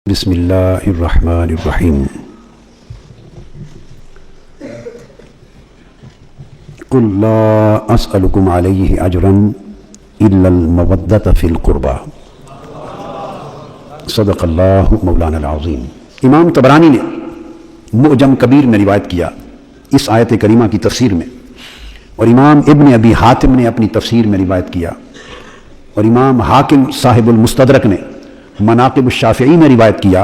بسم اللہ الرحمن الرحیم قل لا اسألکم علیہ اجرا الا المودۃ فی القربى صدق اللہ مولانا العظیم۔ امام طبرانی نے معجم کبیر میں روایت کیا اس آیت کریمہ کی تفسیر میں، اور امام ابن ابی حاتم نے اپنی تفسیر میں روایت کیا، اور امام حاکم صاحب المستدرک نے مناقب الشافعی میں روایت کیا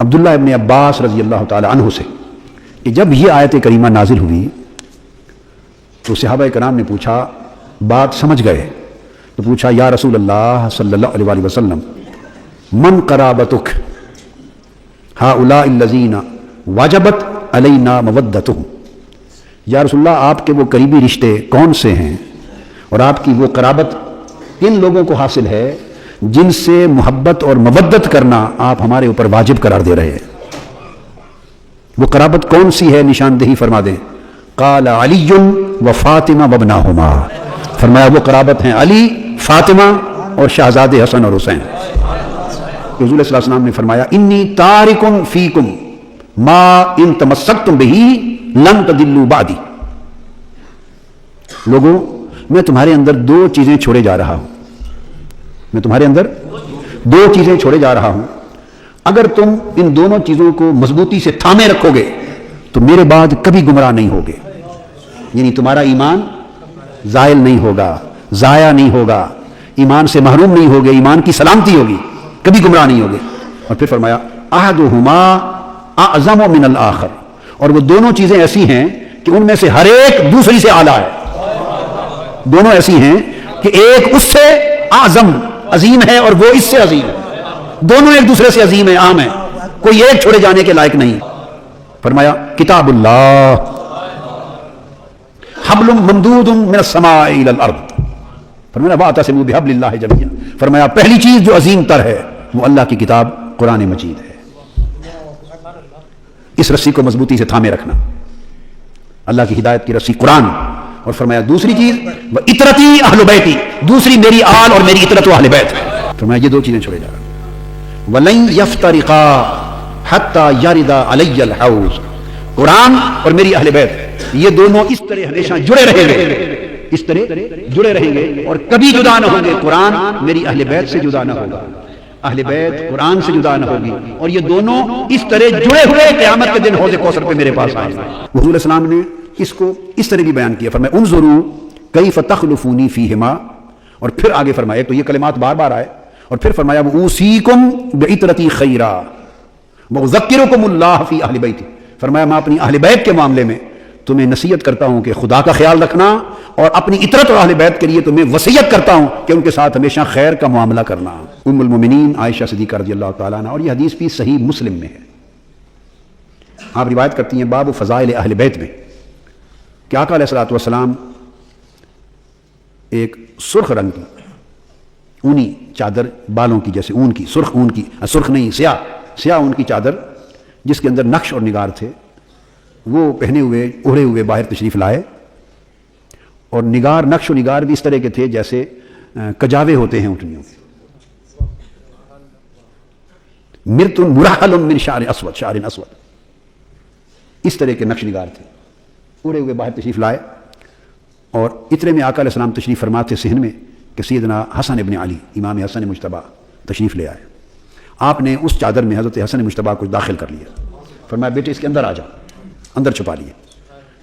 عبداللہ ابن عباس رضی اللہ تعالی عنہ سے کہ جب یہ آیت کریمہ نازل ہوئی تو صحابہ کرام نے پوچھا، بات سمجھ گئے تو پوچھا یا رسول اللہ صلی اللہ علیہ وآلہ وسلم من قرابتک ہؤلاء الذین وجبت علینا مودتہم، یا رسول اللہ آپ کے وہ قریبی رشتے کون سے ہیں اور آپ کی وہ قرابت کن لوگوں کو حاصل ہے جن سے محبت اور مودت کرنا آپ ہمارے اوپر واجب قرار دے رہے ہیں، وہ قرابت کون سی ہے نشاندہی فرما دیں۔ قال علی و فاطمہ وابناہما، فرمایا وہ قرابت ہیں علی، فاطمہ اور شہزادے حسن اور حسین۔ رسول صلی اللہ علیہ وسلم نے فرمایا انی تارک فیکم ما ان تمسکتم بہ لن تضلوا بعدی، لوگوں میں تمہارے اندر دو چیزیں چھوڑے جا رہا ہوں، میں تمہارے اندر دو چیزیں چھوڑے جا رہا ہوں، اگر تم ان دونوں چیزوں کو مضبوطی سے تھامے رکھو گے تو میرے بعد کبھی گمراہ نہیں ہوگے، یعنی تمہارا ایمان زائل نہیں ہوگا، ضائع نہیں ہوگا، ایمان سے محروم نہیں ہوگے، ایمان کی سلامتی ہوگی، کبھی گمراہ نہیں ہوگے۔ اور پھر فرمایا احدہما اعظم من الآخر، اور وہ دونوں چیزیں ایسی ہیں کہ ان میں سے ہر ایک دوسری سے اعلیٰ ہے، دونوں ایسی ہیں کہ ایک اس سے اعظم عظیم ہے اور وہ اس سے عظیم ہے، دونوں ایک دوسرے سے عظیم ہیں، عام ہیں، کوئی ایک چھوڑے جانے کے لائق نہیں۔ فرمایا کتاب اللہ حبل ممدود من السماء الى الارض، فرمایا واعتصموا بحبل اللہ جميعا، فرمایا پہلی چیز جو عظیم تر ہے وہ اللہ کی کتاب قرآن مجید ہے، اس رسی کو مضبوطی سے تھامے رکھنا، اللہ کی ہدایت کی رسی قرآن۔ اور فرمایا دوسری چیز اطرتی اہل بیتی، دوسری میری آل اور میری اطرت و اہل بیت، فرمایا یہ دو چیزیں چھوڑے جا رہا۔ وَلَن يَفْتَرِقَا حَتَّى يَرِدَ عَلَيَّ الْحَوْض، قرآن اور میری اہل بیت یہ دونوں اس طرح ہمیشہ جڑے رہیں گے، اس طرح جڑے رہیں گے اور کبھی جدا نہ ہوں گے، قرآن میری اہل بیت سے جدا نہ ہوگا، اہل بیت قرآن سے جدا نہ ہوگی، اور یہ دونوں اس طرح جڑے ہوئے قیامت کے دن حوض کوثر پہ میرے پاس آئیں گے۔ حضور علیہ السلام نے اس کو اس طرح بھی بیان کیا، فرمایا انظروا کیف تخلفونی فیہما، اور پھر آگے فرمایا تو یہ کلمات بار بار آئے، اور پھر فرمایا اوصیکم بعطرتی خیرا واذکرکم اللہ فی اہل بیتی، فرمایا میں اپنی اہل بیت کے معاملے میں تمہیں نصیحت کرتا ہوں کہ خدا کا خیال رکھنا، اور اپنی اطرت اور اہل بیت کے لیے تمہیں وصیت کرتا ہوں کہ ان کے ساتھ ہمیشہ خیر کا معاملہ کرنا۔ ام المومنین عائشہ صدیقہ رضی اللہ تعالیٰ عنہ، اور یہ حدیث بھی صحیح مسلم میں ہے، آپ روایت کرتی ہیں باب فضائل اہل بیت میں کہ آقا علیہ الصلوۃ والسلام ایک سرخ رنگ کی اونی چادر، بالوں کی جیسے اون کی، سرخ اون کی، سرخ نہیں سیاہ اون کی چادر جس کے اندر نقش اور نگار تھے، وہ پہنے ہوئے اوڑھے ہوئے باہر تشریف لائے، اور نقش و نگار بھی اس طرح کے تھے جیسے کجاوے ہوتے ہیں اونٹنیوں کے، مرت مرحل من شعر اسود، اس طرح کے نقش نگار تھے، اوڑھے ہوئے باہر تشریف لائے، اور اتنے میں آقا علیہ السلام تشریف فرماتے صحن میں کہ سیدنا حسن ابن علی امام حسن مجتبیٰ تشریف لے آئے، آپ نے اس چادر میں حضرت حسن مجتبیٰ کو داخل کر لیا، فرمایا بیٹے اس کے اندر آ جا، اندر چھپا لیے۔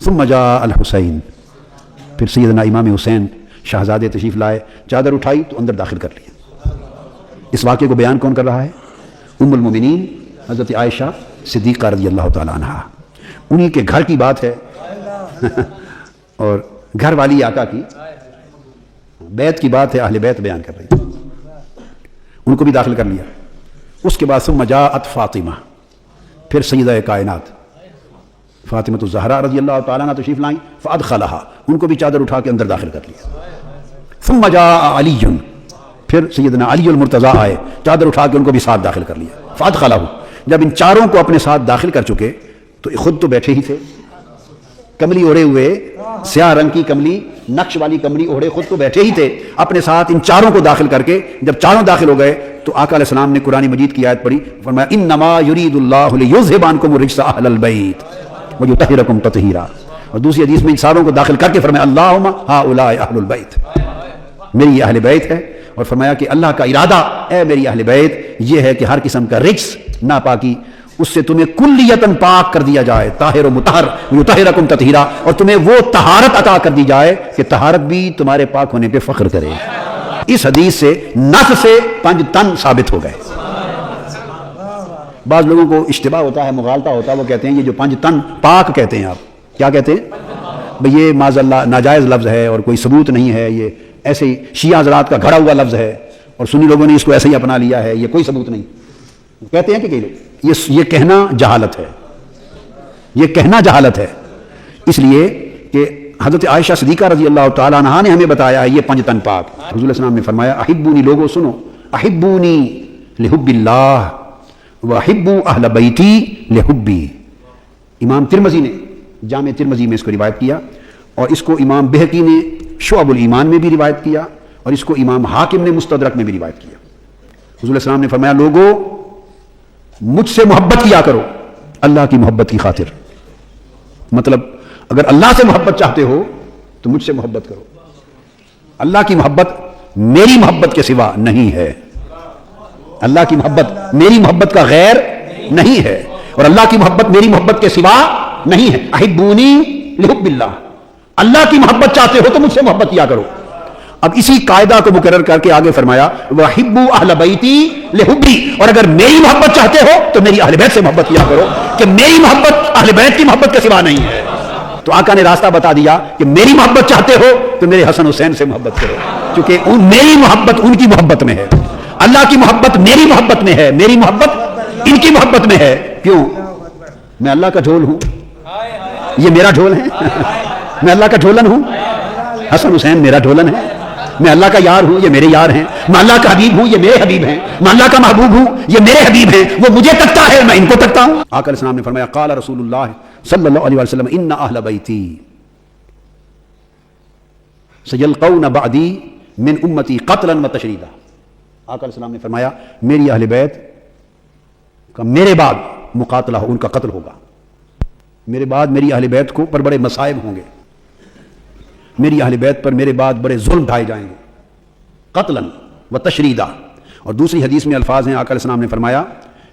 ثم جاء الحسین، پھر سیدنا امام حسین شہزادے تشریف لائے، چادر اٹھائی تو اندر داخل کر لیا۔ اس واقعے کو بیان کون کر رہا ہے؟ ام المومنین حضرت عائشہ صدیقہ رضی اللہ تعالی عنہا، انہی کے گھر کی بات ہے اور گھر والی آقا کی بیت کی بات ہے، اہل بیت بیان کر رہی، ان کو بھی داخل کر لیا۔ اس کے بعد ثم جاءت فاطمہ، پھر سیدہ کائنات فاطمہ الزہرا رضی اللہ تعالیٰ عنہ تشریف لائیں، فادخلہا، ان کو بھی چادر اٹھا کے اندر داخل کر لیا۔ ثم جاء علی، پھر سیدنا علی المرتضیٰ آئے، چادر اٹھا کے ان کو بھی ساتھ داخل کر لیا، فادخلہ، جب ان چاروں کو اپنے ساتھ داخل کر چکے تو خود تو بیٹھے ہی تھے، کملی اوڑھے ہوئے، سیاہ رنگ کی کملی، نقش والی کملی اوڑھے خود تو بیٹھے ہی تھے، اپنے ساتھ ان چاروں کو داخل کر کے جب چاروں داخل ہو گئے تو آقا علیہ السلام نے قرآن مجید کی آیت پڑھی، فرمایا انما یرید اللہ لیذھب عنکم الرجس اہل البیت ویطہرکم تطہیرا، اور دوسری حدیث میں ان ساروں کو داخل کر کے فرمایا اللہم ہؤلاء اہل البیت، میری یہ اہل بیت ہے، اور فرمایا کہ اللہ کا ارادہ اے میری اہل بیت یہ ہے کہ ہر قسم کا رجس ناپاکی اس سے تمہیں کلیتاً پاک کر دیا جائے، طاہر و مطہر یطہرکم تطہیرا، اور تمہیں وہ طہارت عطا کر دی جائے کہ طہارت بھی تمہارے پاک ہونے پہ فخر کرے۔ اس حدیث سے نفس سے 5 تن ثابت ہو گئے۔ بعض لوگوں کو اشتباہ ہوتا ہے، مغالطہ ہوتا ہے، وہ کہتے ہیں یہ جو 5 تن پاک کہتے ہیں، آپ کیا کہتے ہیں بھئی یہ معاذ اللہ ناجائز لفظ ہے اور کوئی ثبوت نہیں ہے، یہ ایسے ہی شیعہ حضرات کا گھڑا ہوا لفظ ہے اور سنی لوگوں نے اس کو ایسے ہی اپنا لیا ہے، یہ کوئی ثبوت نہیں کہتے ہیں کہ کئی لوگ، یہ کہنا جہالت ہے، یہ کہنا جہالت ہے، اس لیے کہ حضرت عائشہ صدیقہ رضی اللہ تعالیٰ عنہا نے ہمیں بتایا یہ 5 تن پاک۔ حضور علیہ السلام نے فرمایا احبونی، لوگوں سنو، احبونی لحب اللہ واحبوا اہل بیتی لحبی۔ امام ترمذی نے جامع ترمذی میں اس کو روایت کیا، اور اس کو امام بہقی نے شعب الایمان میں بھی روایت کیا، اور اس کو امام حاکم نے مستدرک میں بھی روایت کیا۔ حضور علیہ السلام نے فرمایا لوگوں مجھ سے محبت کیا کرو اللہ کی محبت کی خاطر، مطلب اگر اللہ سے محبت چاہتے ہو تو مجھ سے محبت کرو، اللہ کی محبت میری محبت کے سوا نہیں ہے، اللہ کی محبت میری محبت کا غیر نہیں ہے، اور اللہ کی محبت میری محبت کے سوا نہیں ہے۔ احبونی لحب اللہ، اللہ کی محبت چاہتے ہو تو مجھ سے محبت کیا کرو۔ اب اسی قاعدہ کو مقرر کر کے آگے فرمایا وَحِبُّوا أَهْلَ بَيْتِي لِحُبِّي، اور اگر میری محبت چاہتے ہو تو میری اہل بیت سے محبت کیا کرو، کہ میری محبت اہل بیت کی محبت کے سوا نہیں ہے۔ تو آقا نے راستہ بتا دیا کہ میری محبت چاہتے ہو تو میرے حسن حسین سے محبت کرو، کیونکہ میری محبت ان کی محبت میں ہے، اللہ کی محبت میری محبت میں ہے، میری محبت ان کی محبت میں ہے۔ کیوں؟ میں اللہ کا جھول ہوں، یہ میرا جھول ہے، میں اللہ کا جھولن ہوں، حسن حسین میرا جھولن ہے، میں اللہ کا یار ہوں، یہ میرے یار ہیں، میں اللہ کا حبیب ہوں، یہ میرے حبیب ہیں، میں اللہ کا محبوب ہوں، یہ میرے حبیب ہیں، وہ مجھے تکتا ہے میں ان کو تکتا ہوں۔ آقا علیہ السلام نے فرمایا قال رسول اللہ صلی اللہ علیہ وسلم ان اہل بیتی سیلقون بعدی من امتی قتلا و تشریدا۔ آقا علیہ السلام نے فرمایا میری اہل بیت کا میرے بعد مقاتلہ ہو، ان کا قتل ہوگا، میرے بعد میری اہل بیت کو پر بڑے مصائب ہوں گے، میری اہل بیت پر میرے بعد بڑے ظلم ڈھائے جائیں گے، قتلا و تشریدا۔ اور دوسری حدیث میں الفاظ ہیں، آقا علیہ السلام نے فرمایا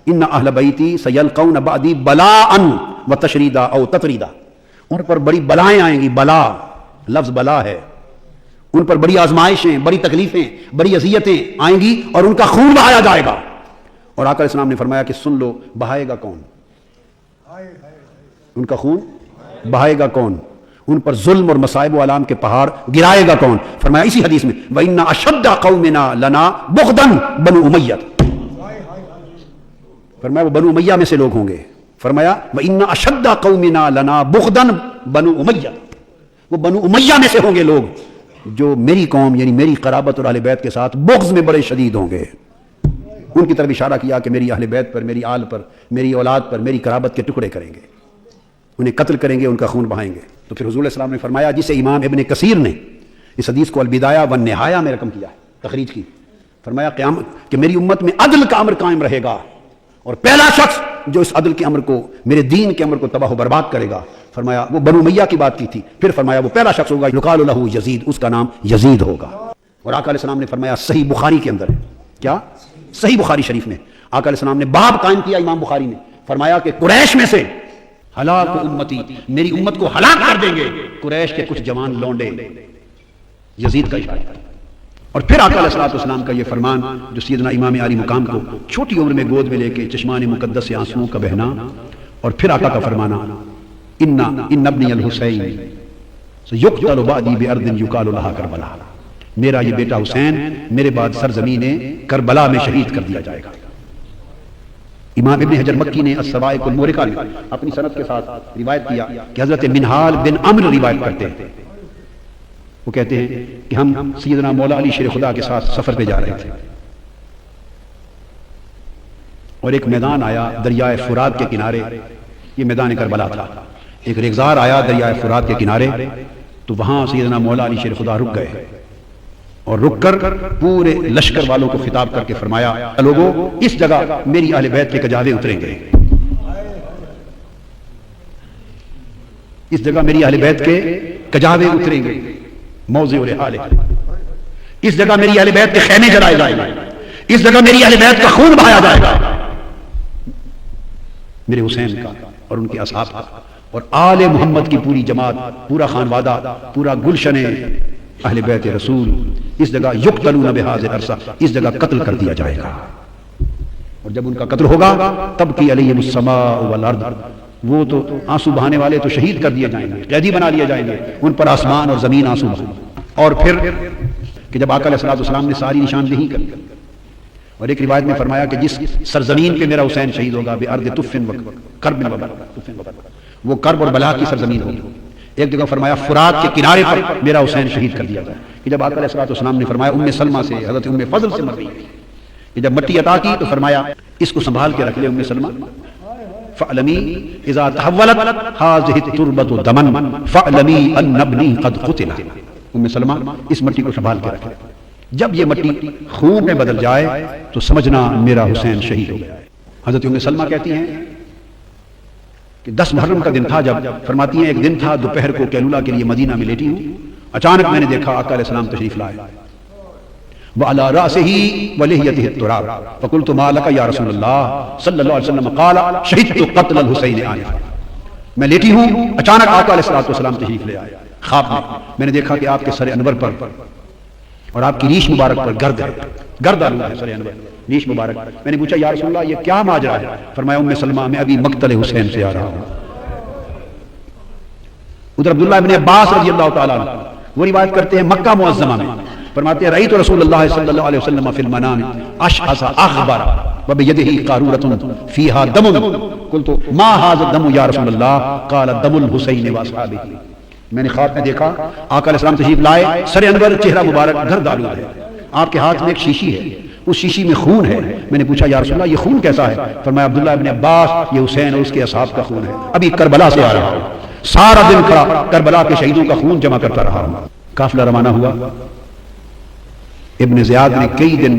ان اہل بیتی سیلقون بعدی بلاء و تشریدا او تطریدا، ان پر بڑی بلائیں آئیں گی، بلا لفظ بلا ہے، ان پر بڑی آزمائشیں، بڑی تکلیفیں، بڑی اذیتیں آئیں گی، اور ان کا خون بہایا جائے گا۔ اور آقا علیہ السلام نے فرمایا کہ سن لو بہائے گا کون؟ ان کا خون بہائے گا کون؟ ان پر ظلم اور مصائب و آلام کے پہاڑ گرائے گا کون؟ فرمایا اسی حدیث میں وَإِنَّ أَشَدَّ قَوْمِنَا لَنَا بُغْضًا بنو امیہ، فرمایا وہ بنو امیہ میں سے لوگ ہوں گے، فرمایا وَإِنَّ أَشَدَّ قَوْمِنَا لَنَا بُغْضًا بنو امیہ، وہ بنو امیہ میں سے ہوں گے لوگ جو میری قوم یعنی میری قرابت اور اہل بیت کے ساتھ بغض میں بڑے شدید ہوں گے۔ ان کی طرف اشارہ کیا کہ میری اہل بیت پر، میری آل پر، میری اولاد پر، میری قرابت کے ٹکڑے کریں گے، انہیں قتل کریں گے، ان کا خون بہائیں گے۔ تو پھر حضور علیہ السلام نے فرمایا جسے امام ابن کثیر نے اس حدیث کو البدایہ والنہایہ میں رقم کیا ہے، تخریج کی، فرمایا قیامت کہ میری امت میں عدل کا امر قائم رہے گا، اور پہلا شخص جو اس عدل کے امر کو، میرے دین کے امر کو تباہ و برباد کرے گا، فرمایا وہ بنو امیہ کی بات کی تھی، پھر فرمایا وہ پہلا شخص ہوگا یقال لہ یزید، اس کا نام یزید ہوگا۔ اور آقا علیہ السلام نے فرمایا صحیح بخاری کے اندر ہے، کیا؟ صحیح بخاری شریف میں آقا علیہ السلام نے باب قائم کیا امام بخاری نے، فرمایا کہ قریش میں سے ہلاک امتی، میری امت کو ہلاک کر دیں گے قریش کے کچھ جوان لونڈے، یزید کا اشارہ۔ اور پھر آقا علیہ السلام کا یہ فرمان جو سیدنا امام عالی مقام کو چھوٹی عمر میں گود میں لے کے چشمان مقدس سے آنسوؤں کا بہنا، اور پھر آقا کا فرمانا ان ابنی الحسین سیقتل بعدی بارض یقال لہا کربلا، میرا یہ بیٹا حسین میرے بعد سرزمین کربلا میں شہید کر دیا جائے گا۔ امام ابن حجر مکی نے الصواعق المورقہ میں اپنی سند کے ساتھ روایت کیا کہ حضرت منہال بن عمرو روایت کرتے ہیں، وہ کہتے ہیں کہ ہم سیدنا مولا علی شیر خدا کے ساتھ سفر پہ جا رہے تھے، اور ایک میدان آیا دریائے فرات کے کنارے، یہ میدان کربلا تھا، ایک ریگزار آیا دریائے فرات کے کنارے، تو وہاں سیدنا مولا علی شیر خدا رک گئے، اور رک کر پورے لشکر والوں کو خطاب کر کے فرمایا لوگوں اس جگہ میری اہل بیت کے کجاوے اتریں گے، اس جگہ میری اہل بیت کے کجاوے اتریں گے، موضع رحال ہے، اس جگہ میری اہل بیت کے خیمے جلائے جائیں گے، اس جگہ میری اہل بیت کا خون بہایا جائے گا، میرے حسین کا اور ان کے اصحاب کا اور آل محمد کی پوری جماعت، پورا خانوادہ، پورا گلشن اہل بیت رسول اس جگہ یقتلون بہذا العرصہ، اس جگہ قتل کر دیا جائے گا، اور جب ان کا قتل ہوگا تب کی علیہم السماء والارض، وہ تو آنسو بہانے والے تو شہید کر دیے جائیں گے، قیدی بنا لیے جائیں گے، ان پر آسمان اور زمین آنسو بہائیں گے۔ اور پھر کہ جب آقا علیہ السلام نے ساری نشاندہی کر لی، اور ایک روایت میں فرمایا کہ جس سرزمین پہ میرا حسین شہید ہوگا بِأَرْضِ طُفٍ وَكَرْبٍ وَبَلَا، وہ کرب اور بلا کی سرزمین ہوگی۔ ایک جگہ فرمایا فرات کے کنارے پر میرا حسین شہید کر دیا جائے، کہ جب آقا علیہ السلام نے فرمایا ام سلمہ سے، حضرت ام فضل سے مر رہی تھی، کہ جب مٹی عطا کی تو فرمایا اس کو سنبھال کے رکھ لے ام سلمہ، فَعْلَمِي إِذَا تَحَوَّلَتْ هَٰذِهِ التُّرْبَةُ دَمًا فَعْلَمِي أَنَّ ابْنِي قَدْ قُتِلَ، ام سلمہ اس مٹی کو سنبھال کے رکھ لے، جب یہ مٹی خون میں بدل جائے تو سمجھنا میرا حسین شہید ہو گیا ہے۔ حضرت ام سلمہ کہتی ہیں کہ 10 محرم کا دن تھا، جب فرماتی ہیں ایک دن تھا دوپہر کو کیلولا کے لیے مدینہ میں لیٹی ہوں، اچانک میں نے دیکھا آقا علیہ السلام تشریف لائے، وعلى رأسه ولحيته التراب فقلت ما لك يا رسول اللہ صلی اللہ علیہ وسلم، قال شہدت قتل الحسین آنفا، میں لیٹی ہوں اچانک آقا علیہ السلام تشریف لے آئے، خواب میں نے دیکھا کہ آپ کے سر انور پر اور آپ کی ریش مبارک پر گرد ہے، گرد آلودہ ہے سر انور، ریش مبارک۔ میں نے پوچھا یا رسول اللہ یہ کیا ماجرا ہے؟ فرمایا ام سلمہ میں ابھی مقتل حسین سے آ رہا ہوں۔ ادھر عبداللہ ابن عباس رضی اللہ تعالیٰ عنہ وہ روایت کرتے ہیں مکہ معظمہ میں، فرماتے ہیں رأیت رسول اللہ صلی اللہ علیہ وسلم فی المنام اشعث اغبر وبیدہ قارورۃ فیہا دم، قلت ما ھذا الدم یا رسول اللہ؟ قال دم الحسین واصحابہ۔ میں نے خواب میں دیکھا آقا علیہ السلام تشریف لائے، سر انور چہرہ مبارک گرد آلود ہے، آپ کے ہاتھ میں ایک شیشی ہے، اس شیشی میں خون ہے۔ میں نے پوچھا یا رسول اللہ یہ خون کیسا ہے؟ فرمایا عبداللہ ابن عباس یہ حسین اور اس کے اصحاب کا خون ہے، ابھی کربلا سے آ رہا ہوں، سارا دن کھڑا کربلا کے شہیدوں کا خون جمع کرتا رہا ہوں۔ قافلہ روانہ ہوا، ابن زیاد نے کئی دن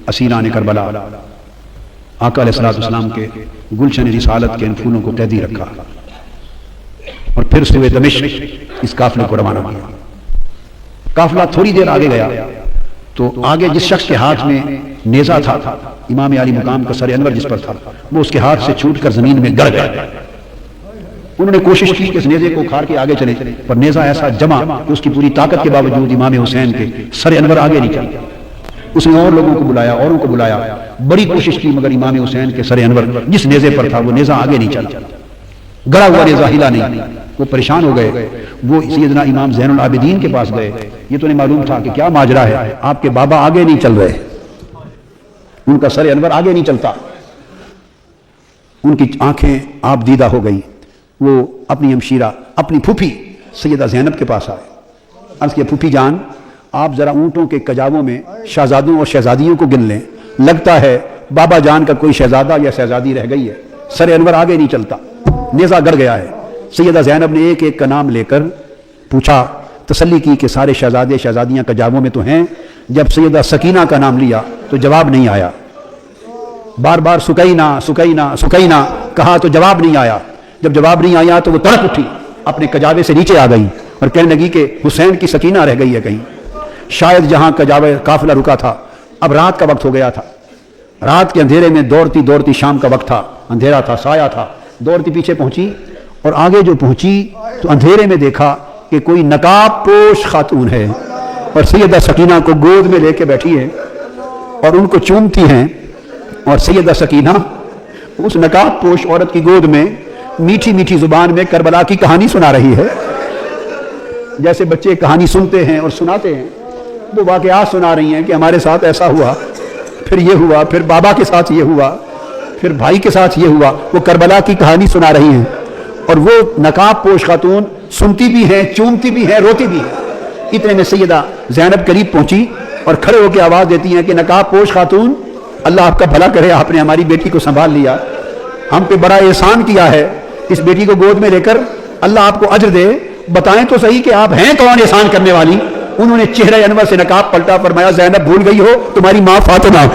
اسیران کربلا آقا علیہ السلام کے گلشن رسالت کے ان پھولوں کو قیدی رکھا، اور پھر سوئے دمشق اس قافلے کو روانہ کیا۔ قافلہ تھوڑی دیر آگے گیا تو آگے جس شخص کے ہاتھ میں نیزہ تھا، امام علی مقام کا سر انور جس پر تھا، وہ اس کے ہاتھ سے چھوٹ کر زمین میں گڑ گیا۔ انہوں نے کوشش کی کہ اس نیزے کو اکھاڑ کے آگے چلے، پر نیزہ ایسا جمع کہ اس کی پوری طاقت کے باوجود امام حسین کے سر انور آگے نہیں چلا۔ اس نے اور لوگوں کو بلایا، اوروں کو بلایا، بڑی کوشش کی، مگر امام حسین کے سر انور جس نیزے پر تھا وہ نیزہ آگے نہیں چلا، گڑا ہوا نیزہ ہلا نہیں۔ وہ پریشان ہو گئے، وہ سیدنا امام زین العابدین کے پاس گئے، یہ تو نہیں معلوم تھا کہ کیا ماجرا ہے، آپ کے بابا آگے نہیں چل رہے، ان کا سر انور آگے نہیں چلتا۔ ان کی آنکھیں آپ دیدہ ہو گئی، وہ اپنی ہمشیرہ اپنی پھوپھی سیدہ زینب کے پاس آئے، عرض کیا پھوپھی جان آپ ذرا اونٹوں کے کجاووں میں شہزادوں اور شہزادیوں کو گن لیں، لگتا ہے بابا جان کا کوئی شہزادہ یا شہزادی رہ گئی ہے، سر انور آگے نہیں چلتا، نیزہ گڑ گیا ہے۔ سیدہ زینب نے ایک ایک کا نام لے کر پوچھا، تسلی کی کہ سارے شہزادے شہزادیاں کجاووں میں تو ہیں۔ جب سیدہ سکینہ کا نام لیا تو جواب نہیں آیا، بار بار سکینہ سکینہ سکینہ کہا تو جواب نہیں آیا۔ جب جواب نہیں آیا تو وہ تڑپ اٹھی، اپنے کجاوے سے نیچے آ گئی اور کہنے لگی کہ حسین کی سکینہ رہ گئی ہے کہیں، شاید جہاں کجاوے قافلہ رکا تھا۔ اب رات کا وقت ہو گیا تھا، رات کے اندھیرے میں دوڑتی دوڑتی، شام کا وقت تھا، اندھیرا تھا، سایہ تھا، دوڑتی پیچھے پہنچی، اور آگے جو پہنچی تو اندھیرے میں دیکھا کہ کوئی نقاب پوش خاتون ہے اور سیدہ سکینہ کو گود میں لے کے بیٹھی ہے اور ان کو چومتی ہیں، اور سیدہ سکینہ اس نقاب پوش عورت کی گود میں میٹھی میٹھی زبان میں کربلا کی کہانی سنا رہی ہے۔ جیسے بچے کہانی سنتے ہیں اور سناتے ہیں، وہ واقعات سنا رہی ہیں کہ ہمارے ساتھ ایسا ہوا، پھر یہ ہوا، پھر بابا کے ساتھ یہ ہوا، پھر بھائی کے ساتھ یہ ہوا، وہ کربلا کی کہانی سنا رہی ہیں، اور وہ نقاب پوش خاتون سنتی بھی ہیں، چومتی بھی ہیں، روتی بھی ہیں۔ اتنے میں سیدہ زینب قریب پہنچی اور کھڑے ہو کے آواز دیتی ہیں کہ نقاب پوش خاتون اللہ آپ کا بھلا کرے، آپ نے ہماری بیٹی کو سنبھال لیا، ہم پہ بڑا احسان کیا ہے، اس بیٹی کو گود میں لے کر اللہ آپ کو اجر دے، بتائیں تو صحیح کہ آپ ہیں کون احسان کرنے والی؟ انہوں نے چہرہ انور سے نقاب پلٹا، فرمایا زینب بھول گئی ہو تمہاری ماں فاطمہ